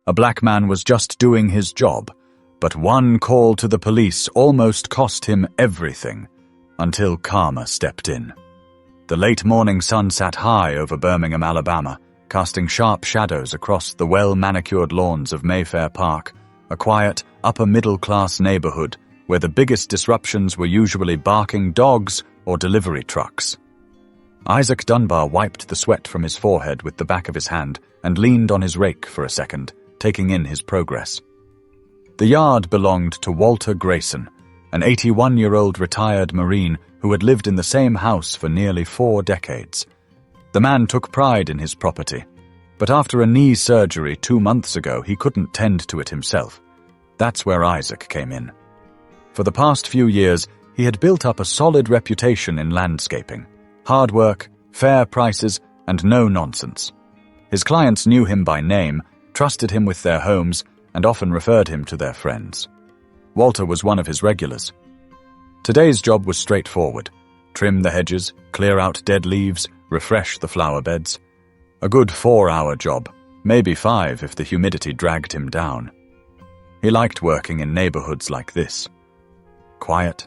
A black man was just doing his job, but one call to the police almost cost him everything, until karma stepped in. The late morning sun sat high over Birmingham, Alabama, casting sharp shadows across the well-manicured lawns of Mayfair Park, a quiet, upper-middle-class neighborhood where the biggest disruptions were usually barking dogs or delivery trucks. Isaac Dunbar wiped the sweat from his forehead with the back of his hand and leaned on his rake for a second, taking in his progress. The yard belonged to Walter Grayson, an 81-year-old retired Marine who had lived in the same house for nearly 4 decades. The man took pride in his property, but after a knee surgery 2 months ago, he couldn't tend to it himself. That's where Isaac came in. For the past few years, he had built up a solid reputation in landscaping. Hard work, fair prices, and no nonsense. His clients knew him by name, trusted him with their homes, and often referred him to their friends. Walter was one of his regulars. Today's job was straightforward. Trim the hedges, clear out dead leaves, refresh the flower beds. A good 4-hour job, maybe 5 if the humidity dragged him down. He liked working in neighborhoods like this. Quiet,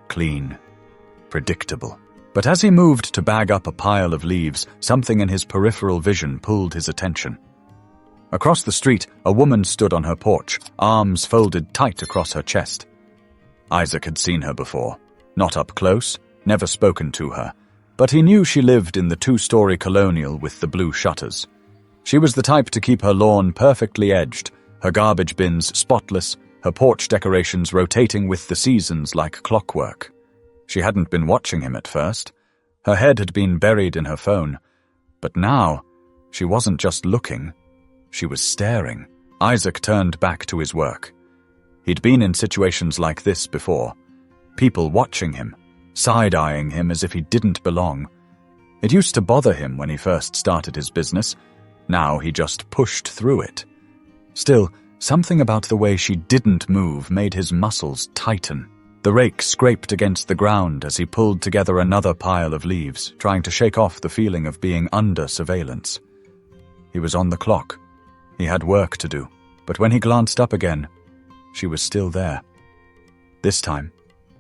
clean, predictable. But as he moved to bag up a pile of leaves, something in his peripheral vision pulled his attention. Across the street, a woman stood on her porch, arms folded tight across her chest. Isaac had seen her before. Not up close, never spoken to her, but he knew she lived in the 2-story colonial with the blue shutters. She was the type to keep her lawn perfectly edged, her garbage bins spotless, her porch decorations rotating with the seasons like clockwork. She hadn't been watching him at first. Her head had been buried in her phone. But now, she wasn't just looking. She was staring. Isaac turned back to his work. He'd been in situations like this before. People watching him, side-eyeing him as if he didn't belong. It used to bother him when he first started his business. Now he just pushed through it. Still, something about the way she didn't move made his muscles tighten. The rake scraped against the ground as he pulled together another pile of leaves, trying to shake off the feeling of being under surveillance. He was on the clock. He had work to do, but when he glanced up again, she was still there. This time,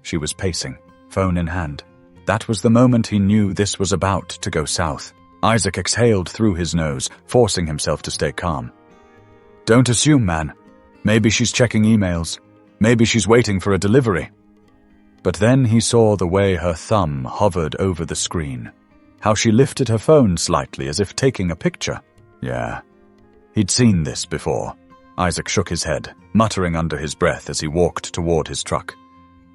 she was pacing, phone in hand. That was the moment he knew this was about to go south. Isaac exhaled through his nose, forcing himself to stay calm. "Don't assume, man. Maybe she's checking emails. Maybe she's waiting for a delivery." But then he saw the way her thumb hovered over the screen, how she lifted her phone slightly as if taking a picture. Yeah, he'd seen this before. Isaac shook his head, muttering under his breath as he walked toward his truck.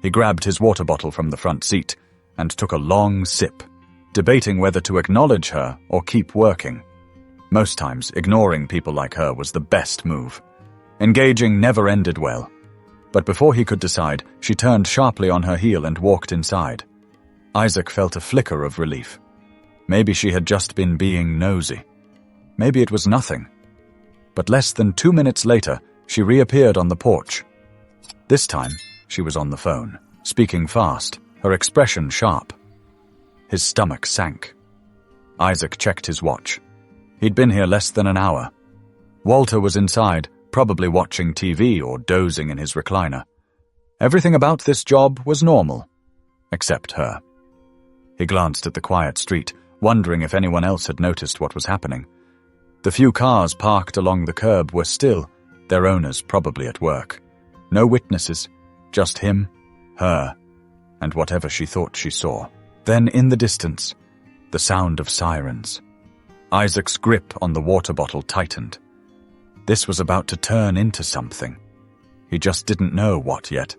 He grabbed his water bottle from the front seat and took a long sip, debating whether to acknowledge her or keep working. Most times, ignoring people like her was the best move. Engaging never ended well. But before he could decide, she turned sharply on her heel and walked inside. Isaac felt a flicker of relief. Maybe she had just been being nosy. Maybe it was nothing. But less than 2 minutes later, she reappeared on the porch. This time, she was on the phone, speaking fast, her expression sharp. His stomach sank. Isaac checked his watch. He'd been here less than an hour. Walter was inside, probably watching TV or dozing in his recliner. Everything about this job was normal, except her. He glanced at the quiet street, wondering if anyone else had noticed what was happening. The few cars parked along the curb were still, their owners probably at work. No witnesses, just him, her, and whatever she thought she saw. Then in the distance, the sound of sirens. Isaac's grip on the water bottle tightened. This was about to turn into something. He just didn't know what yet,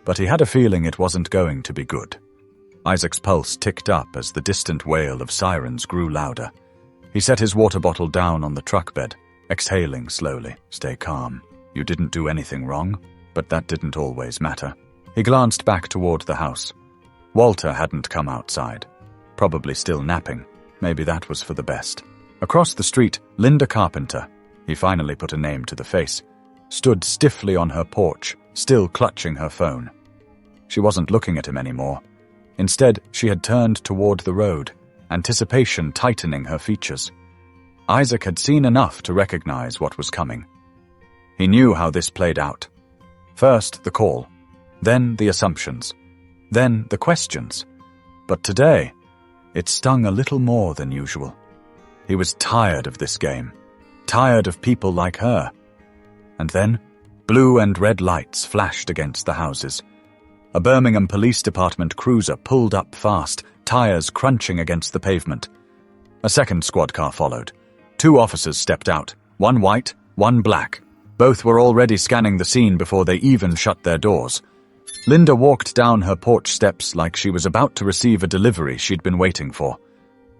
but he had a feeling it wasn't going to be good. Isaac's pulse ticked up as the distant wail of sirens grew louder. He set his water bottle down on the truck bed, exhaling slowly. Stay calm. You didn't do anything wrong, but that didn't always matter. He glanced back toward the house. Walter hadn't come outside, probably still napping. Maybe that was for the best. Across the street, Linda Carpenter, he finally put a name to the face, stood stiffly on her porch, still clutching her phone. She wasn't looking at him anymore. Instead, she had turned toward the road, anticipation tightening her features. Isaac had seen enough to recognize what was coming. He knew how this played out. First the call, then the assumptions, then the questions. But today, it stung a little more than usual. He was tired of this game, tired of people like her. And then, blue and red lights flashed against the houses. A Birmingham Police Department cruiser pulled up fast, tires crunching against the pavement. A second squad car followed. 2 officers stepped out, one white, one black. Both were already scanning the scene before they even shut their doors. Linda walked down her porch steps like she was about to receive a delivery she'd been waiting for.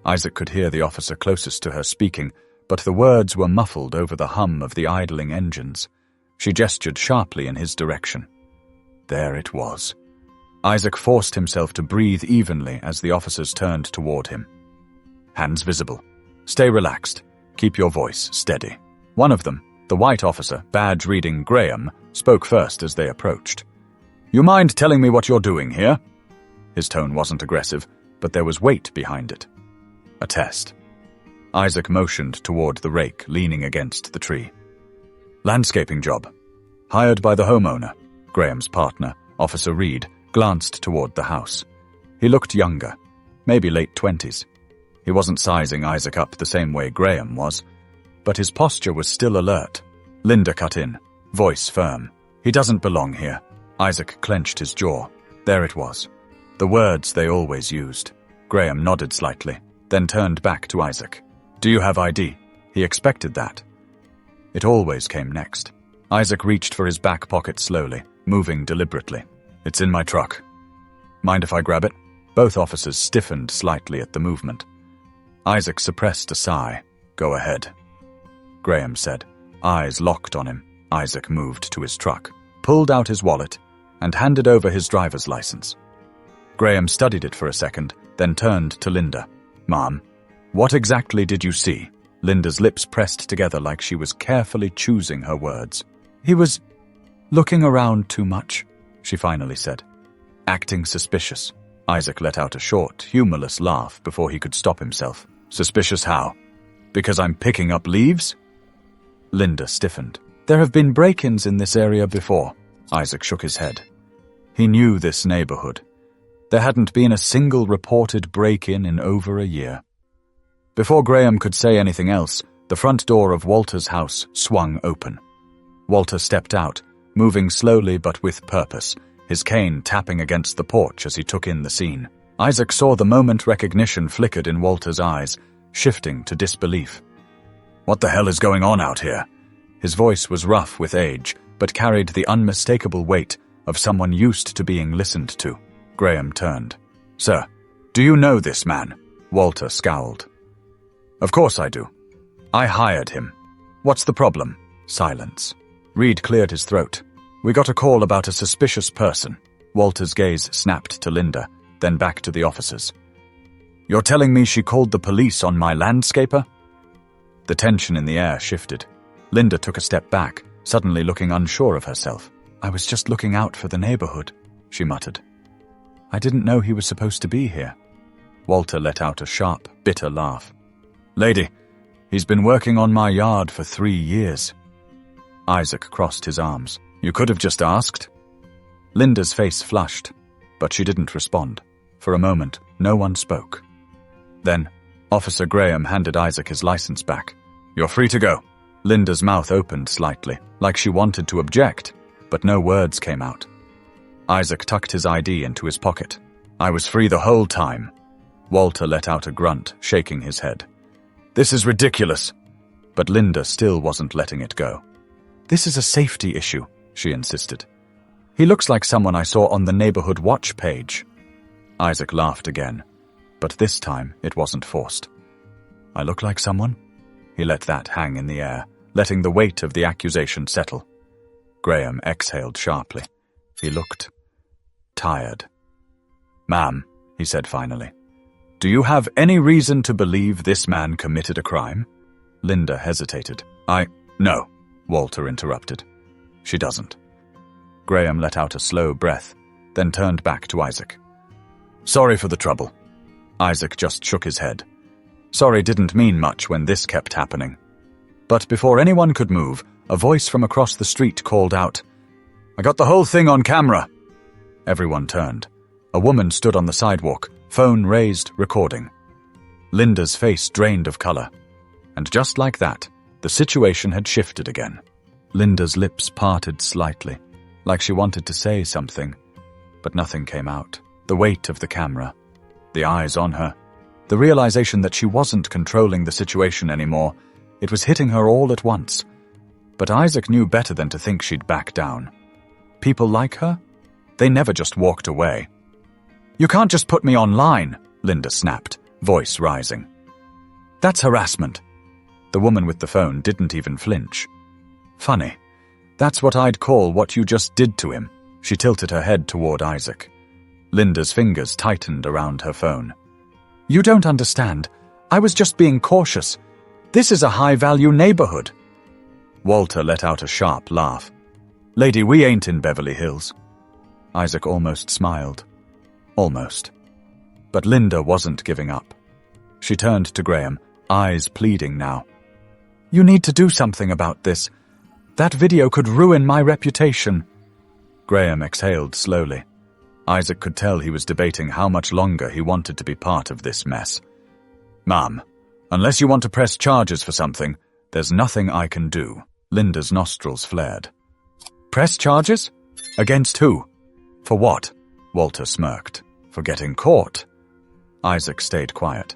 Isaac could hear the officer closest to her speaking, but the words were muffled over the hum of the idling engines. She gestured sharply in his direction. There it was. Isaac forced himself to breathe evenly as the officers turned toward him. Hands visible. Stay relaxed. Keep your voice steady. One of them, the white officer, badge reading Graham, spoke first as they approached. You mind telling me what you're doing here? His tone wasn't aggressive, but there was weight behind it. A test. Isaac motioned toward the rake leaning against the tree. Landscaping job. Hired by the homeowner. Graham's partner, Officer Reed, glanced toward the house. He looked younger, maybe late 20s. He wasn't sizing Isaac up the same way Graham was, but his posture was still alert. Linda cut in, voice firm. He doesn't belong here. Isaac clenched his jaw. There it was. The words they always used. Graham nodded slightly, then turned back to Isaac. Do you have ID? He expected that. It always came next. Isaac reached for his back pocket slowly, moving deliberately. It's in my truck. Mind if I grab it? Both officers stiffened slightly at the movement. Isaac suppressed a sigh. Go ahead. Graham said, eyes locked on him. Isaac moved to his truck, pulled out his wallet, and handed over his driver's license. Graham studied it for a second, then turned to Linda. Mom, what exactly did you see? Linda's lips pressed together like she was carefully choosing her words. He was looking around too much, she finally said. Acting suspicious. Isaac let out a short, humorless laugh before he could stop himself. Suspicious how? Because I'm picking up leaves? Linda stiffened. There have been break-ins in this area before. Isaac shook his head. He knew this neighborhood. There hadn't been a single reported break-in in over a year. Before Graham could say anything else, the front door of Walter's house swung open. Walter stepped out, moving slowly but with purpose, his cane tapping against the porch as he took in the scene. Isaac saw the moment recognition flickered in Walter's eyes, shifting to disbelief. What the hell is going on out here? His voice was rough with age, but carried the unmistakable weight of someone used to being listened to. Graham turned. Sir, do you know this man? Walter scowled. Of course I do. I hired him. What's the problem? Silence. Reed cleared his throat. We got a call about a suspicious person. Walter's gaze snapped to Linda, then back to the officers. You're telling me she called the police on my landscaper? The tension in the air shifted. Linda took a step back, suddenly looking unsure of herself. I was just looking out for the neighborhood, she muttered. I didn't know he was supposed to be here. Walter let out a sharp, bitter laugh. Lady, he's been working on my yard for 3 years. Isaac crossed his arms. You could have just asked. Linda's face flushed, but she didn't respond. For a moment, no one spoke. Then, Officer Graham handed Isaac his license back. You're free to go. Linda's mouth opened slightly, like she wanted to object, but no words came out. Isaac tucked his ID into his pocket. I was free the whole time. Walter let out a grunt, shaking his head. This is ridiculous. But Linda still wasn't letting it go. This is a safety issue, she insisted. He looks like someone I saw on the neighborhood watch page. Isaac laughed again, but this time it wasn't forced. I look like someone? He let that hang in the air, letting the weight of the accusation settle. Graham exhaled sharply. He looked tired. Ma'am, he said finally, do you have any reason to believe this man committed a crime? Linda hesitated. No, Walter interrupted. She doesn't. Graham let out a slow breath, then turned back to Isaac. Sorry for the trouble. Isaac just shook his head. Sorry didn't mean much when this kept happening. But before anyone could move, a voice from across the street called out, "I got the whole thing on camera." Everyone turned. A woman stood on the sidewalk, phone raised, recording. Linda's face drained of color. And just like that, the situation had shifted again. Linda's lips parted slightly, like she wanted to say something, but nothing came out. The weight of the camera, the eyes on her, the realization that she wasn't controlling the situation anymore, it was hitting her all at once. But Isaac knew better than to think she'd back down. People like her? They never just walked away. "You can't just put me online," Linda snapped, voice rising. "That's harassment." The woman with the phone didn't even flinch. "Funny. That's what I'd call what you just did to him." She tilted her head toward Isaac. Linda's fingers tightened around her phone. "You don't understand. I was just being cautious. This is a high-value neighborhood." Walter let out a sharp laugh. "Lady, we ain't in Beverly Hills." Isaac almost smiled. Almost. But Linda wasn't giving up. She turned to Graham, eyes pleading now. "You need to do something about this. That video could ruin my reputation." Graham exhaled slowly. Isaac could tell he was debating how much longer he wanted to be part of this mess. "Ma'am, unless you want to press charges for something, there's nothing I can do." Linda's nostrils flared. "Press charges? Against who? For what?" Walter smirked. "For getting caught." Isaac stayed quiet.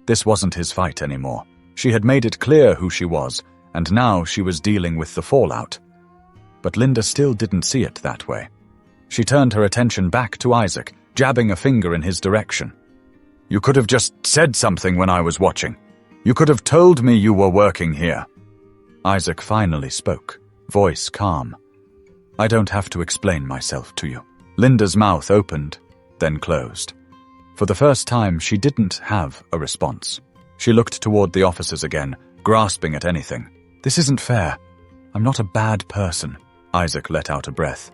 This wasn't his fight anymore. She had made it clear who she was, and now she was dealing with the fallout. But Linda still didn't see it that way. She turned her attention back to Isaac, jabbing a finger in his direction. "You could have just said something when I was watching. You could have told me you were working here." Isaac finally spoke, voice calm. "I don't have to explain myself to you." Linda's mouth opened, then closed. For the first time, she didn't have a response. She looked toward the officers again, grasping at anything. "This isn't fair. I'm not a bad person." Isaac let out a breath.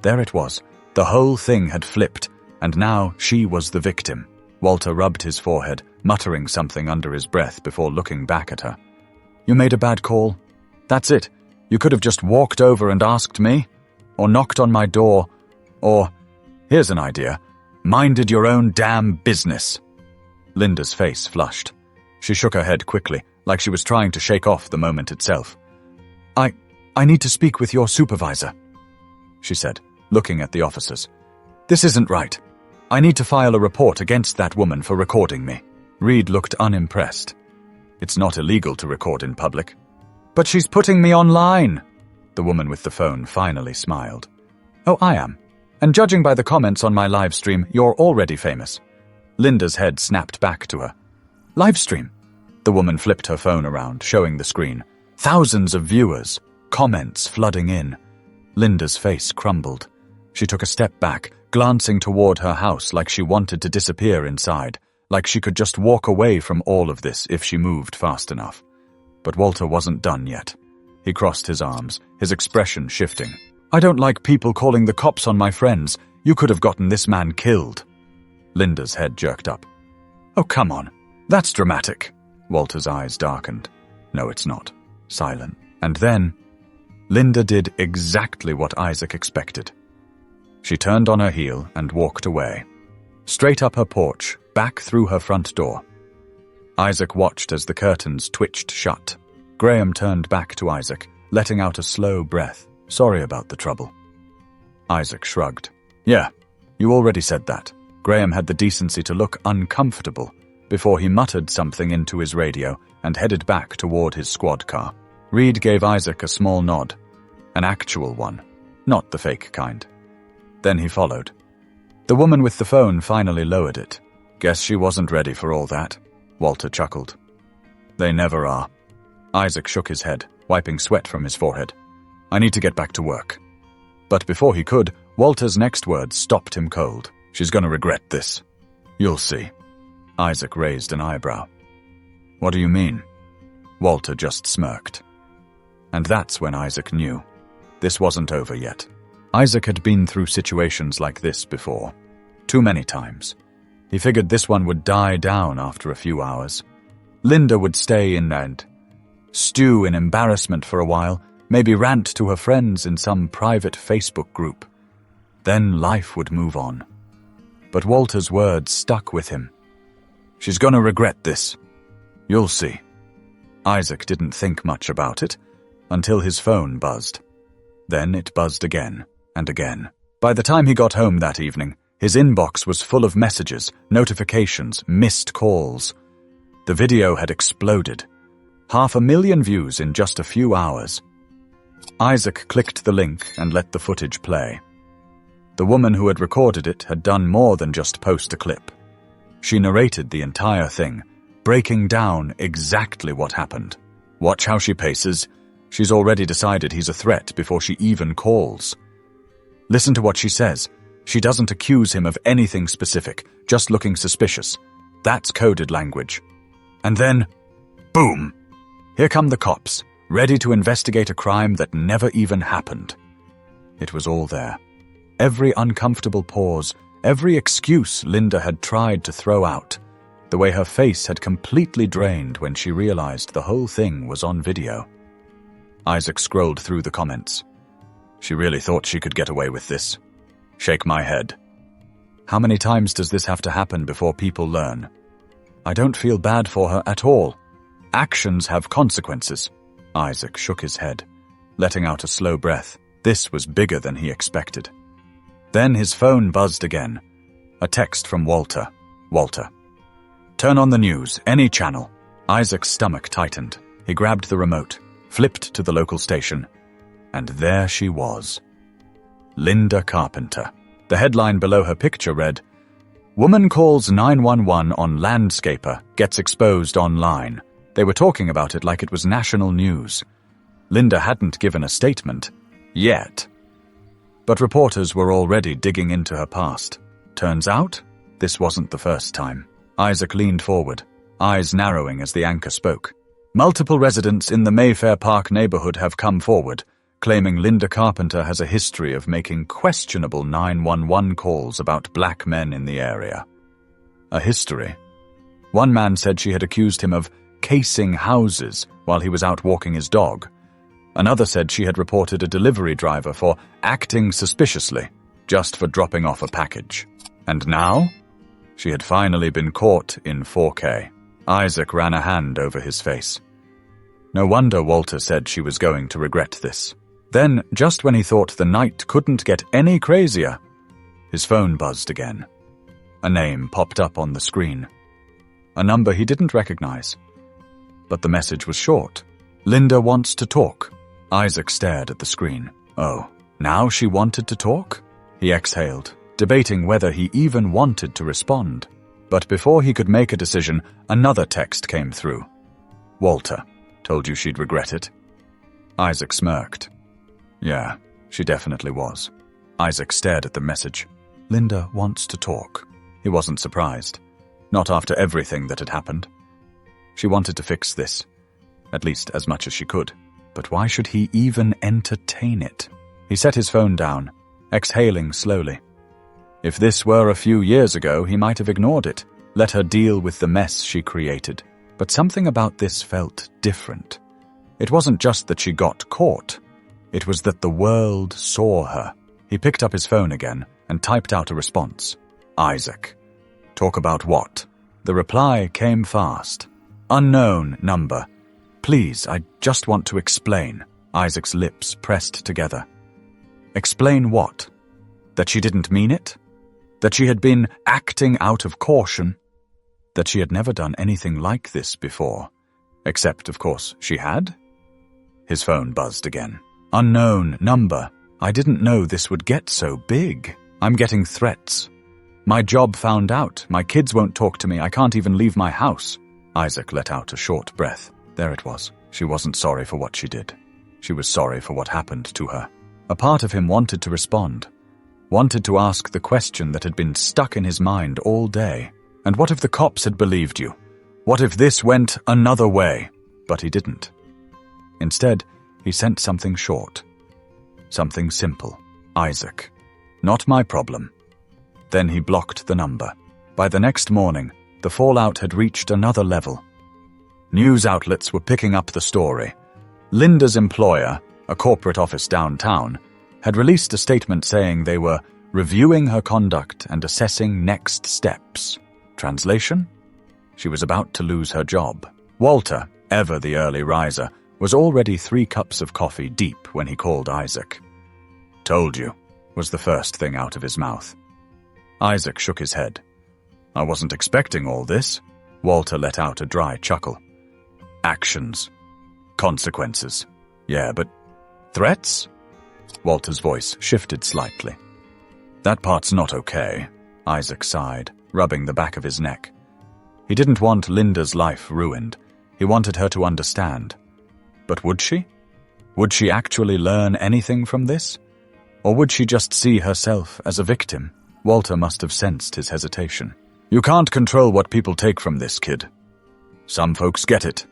There it was. The whole thing had flipped, and now she was the victim. Walter rubbed his forehead, muttering something under his breath before looking back at her. "You made a bad call? That's it. You could have just walked over and asked me, or knocked on my door, or, here's an idea, minded your own damn business." Linda's face flushed. She shook her head quickly, like she was trying to shake off the moment itself. I need to speak with your supervisor," she said, looking at the officers. "This isn't right. I need to file a report against that woman for recording me." Reed looked unimpressed. "It's not illegal to record in public." "But she's putting me online." The woman with the phone finally smiled. "Oh, I am. And judging by the comments on my live stream, you're already famous." Linda's head snapped back to her. "Live stream?" The woman flipped her phone around, showing the screen. Thousands of viewers, comments flooding in. Linda's face crumbled. She took a step back, glancing toward her house like she wanted to disappear inside, like she could just walk away from all of this if she moved fast enough. But Walter wasn't done yet. He crossed his arms, his expression shifting. "I don't like people calling the cops on my friends. You could have gotten this man killed." Linda's head jerked up. "Oh, come on. That's dramatic." Walter's eyes darkened. "No, it's not." Silent. And then, Linda did exactly what Isaac expected. She turned on her heel and walked away. Straight up her porch, back through her front door. Isaac watched as the curtains twitched shut. Graham turned back to Isaac, letting out a slow breath. "Sorry about the trouble." Isaac shrugged. "Yeah, you already said that." Graham had the decency to look uncomfortable before he muttered something into his radio and headed back toward his squad car. Reed gave Isaac a small nod. An actual one, not the fake kind. Then he followed. The woman with the phone finally lowered it. "Guess she wasn't ready for all that," Walter chuckled. "They never are." Isaac shook his head, wiping sweat from his forehead. "I need to get back to work." But before he could, Walter's next words stopped him cold. "She's gonna regret this. You'll see." Isaac raised an eyebrow. "What do you mean?" Walter just smirked. And that's when Isaac knew. This wasn't over yet. Isaac had been through situations like this before. Too many times. He figured this one would die down after a few hours. Linda would stay in and stew in embarrassment for a while, maybe rant to her friends in some private Facebook group. Then life would move on. But Walter's words stuck with him. She's gonna regret this. You'll see. Isaac didn't think much about it until his phone buzzed. Then it buzzed again and again. By the time he got home that evening, his inbox was full of messages, notifications, missed calls. The video had exploded. 500,000 views in just a few hours. Isaac clicked the link and let the footage play. The woman who had recorded it had done more than just post a clip. She narrated the entire thing, breaking down exactly what happened. Watch how she paces. She's already decided he's a threat before she even calls. Listen to what she says. She doesn't accuse him of anything specific, just looking suspicious. That's coded language. And then, boom! Here come the cops, ready to investigate a crime that never even happened. It was all there. Every uncomfortable pause, every excuse Linda had tried to throw out. The way her face had completely drained when she realized the whole thing was on video. Isaac scrolled through the comments. She really thought she could get away with this. Shake my head. How many times does this have to happen before people learn? I don't feel bad for her at all. Actions have consequences. Isaac shook his head, letting out a slow breath. This was bigger than he expected. Then his phone buzzed again. A text from Walter. Walter. Turn on the news, any channel. Isaac's stomach tightened. He grabbed the remote, flipped to the local station, and there she was. Linda Carpenter. The headline below her picture read, Woman calls 911 on landscaper, gets exposed online. They were talking about it like it was national news. Linda hadn't given a statement. Yet. But reporters were already digging into her past. Turns out, this wasn't the first time. Isaac leaned forward, eyes narrowing as the anchor spoke. Multiple residents in the Mayfair Park neighborhood have come forward, claiming Linda Carpenter has a history of making questionable 911 calls about black men in the area. A history. One man said she had accused him of casing houses while he was out walking his dog. Another said she had reported a delivery driver for acting suspiciously, just for dropping off a package. And now? She had finally been caught in 4K. Isaac ran a hand over his face. No wonder Walter said she was going to regret this. Then, just when he thought the night couldn't get any crazier, his phone buzzed again. A name popped up on the screen. A number he didn't recognize. But the message was short. Linda wants to talk. Isaac stared at the screen. Oh, now she wanted to talk? He exhaled, debating whether he even wanted to respond. But before he could make a decision, another text came through. Walter, told you she'd regret it. Isaac smirked. Yeah, she definitely was. Isaac stared at the message. Linda wants to talk. He wasn't surprised. Not after everything that had happened. She wanted to fix this, at least as much as she could. But why should he even entertain it? He set his phone down, exhaling slowly. If this were a few years ago, he might have ignored it, let her deal with the mess she created. But something about this felt different. It wasn't just that she got caught. It was that the world saw her. He picked up his phone again and typed out a response. Isaac. Talk about what? The reply came fast. Unknown number. Please, I just want to explain. Isaac's lips pressed together. Explain what? That she didn't mean it? That she had been acting out of caution? That she had never done anything like this before? Except, of course, she had? His phone buzzed again. Unknown number. I didn't know this would get so big. I'm getting threats. My job found out. My kids won't talk to me. I can't even leave my house. Isaac let out a short breath. There it was. She wasn't sorry for what she did. She was sorry for what happened to her. A part of him wanted to respond. Wanted to ask the question that had been stuck in his mind all day. And what if the cops had believed you? What if this went another way? But he didn't. Instead, he sent something short. Something simple. Isaac. Not my problem. Then he blocked the number. By the next morning, the fallout had reached another level. News outlets were picking up the story. Linda's employer, a corporate office downtown, had released a statement saying they were reviewing her conduct and assessing next steps. Translation? She was about to lose her job. Walter, ever the early riser, was already 3 cups of coffee deep when he called Isaac. "Told you," was the first thing out of his mouth. Isaac shook his head. "I wasn't expecting all this." Walter let out a dry chuckle. "Actions. Consequences. Yeah, but threats?" Walter's voice shifted slightly. "That part's not okay," Isaac sighed, rubbing the back of his neck. He didn't want Linda's life ruined. He wanted her to understand. But would she? Would she actually learn anything from this? Or would she just see herself as a victim? Walter must have sensed his hesitation. "You can't control what people take from this, kid. Some folks get it.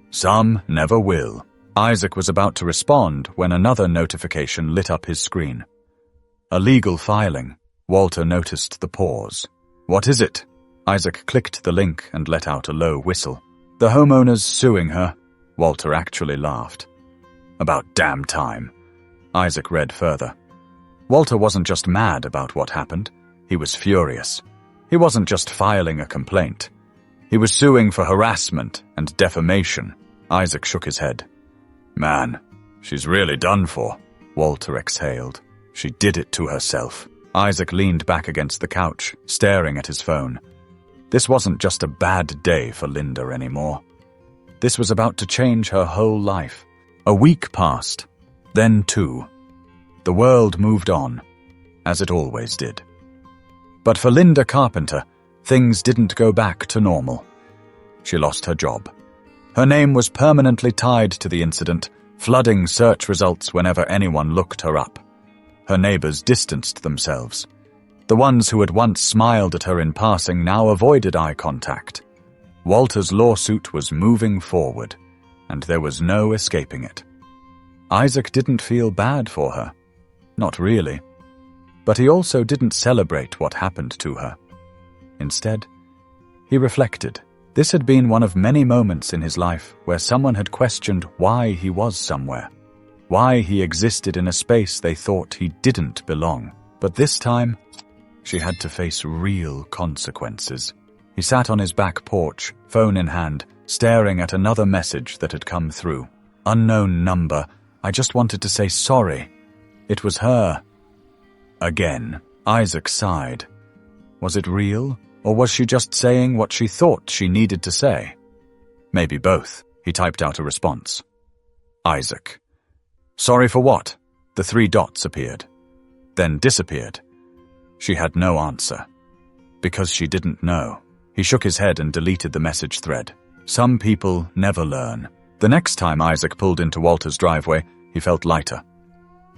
Some never will." Isaac was about to respond when another notification lit up his screen. A legal filing. Walter noticed the pause. "What is it?" Isaac clicked the link and let out a low whistle. "The homeowner's suing her." Walter actually laughed. "About damn time." Isaac read further. Walter wasn't just mad about what happened. He was furious. He wasn't just filing a complaint. He was suing for harassment and defamation. Isaac shook his head. "Man, she's really done for," Walter exhaled. "She did it to herself." Isaac leaned back against the couch, staring at his phone. This wasn't just a bad day for Linda anymore. This was about to change her whole life. A week passed, then 2. The world moved on, as it always did. But for Linda Carpenter, things didn't go back to normal. She lost her job. Her name was permanently tied to the incident, flooding search results whenever anyone looked her up. Her neighbors distanced themselves. The ones who had once smiled at her in passing now avoided eye contact. Walter's lawsuit was moving forward, and there was no escaping it. Isaac didn't feel bad for her. Not really. But he also didn't celebrate what happened to her. Instead, he reflected. This had been one of many moments in his life where someone had questioned why he was somewhere, why he existed in a space they thought he didn't belong. But this time, she had to face real consequences. He sat on his back porch, phone in hand, staring at another message that had come through. "Unknown number. I just wanted to say sorry. It was her." Again, Isaac sighed. Was it real, or was she just saying what she thought she needed to say? Maybe both. He typed out a response. "Isaac." "Sorry for what?" The 3 dots appeared, then disappeared. She had no answer. Because she didn't know. He shook his head and deleted the message thread. Some people never learn. The next time Isaac pulled into Walter's driveway, he felt lighter.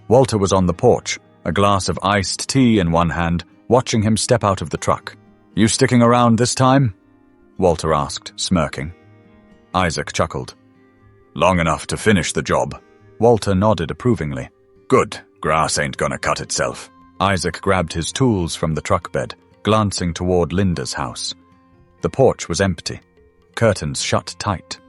Walter was on the porch, a glass of iced tea in one hand, watching him step out of the truck. "You sticking around this time?" Walter asked, smirking. Isaac chuckled. "Long enough to finish the job." Walter nodded approvingly. "Good, grass ain't gonna cut itself." Isaac grabbed his tools from the truck bed, glancing toward Linda's house. The porch was empty, curtains shut tight.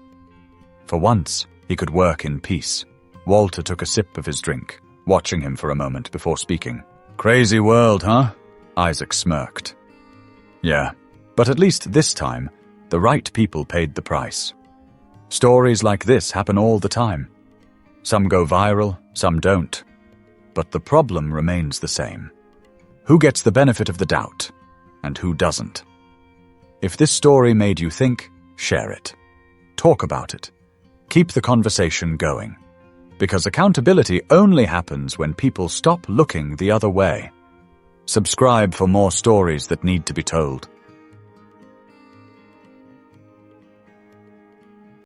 For once, he could work in peace. Walter took a sip of his drink, watching him for a moment before speaking. "Crazy world, huh?" Isaac smirked. "Yeah, but at least this time, the right people paid the price. Stories like this happen all the time. Some go viral, some don't. But the problem remains the same. Who gets the benefit of the doubt, and who doesn't? If this story made you think, share it. Talk about it. Keep the conversation going. Because accountability only happens when people stop looking the other way. Subscribe for more stories that need to be told.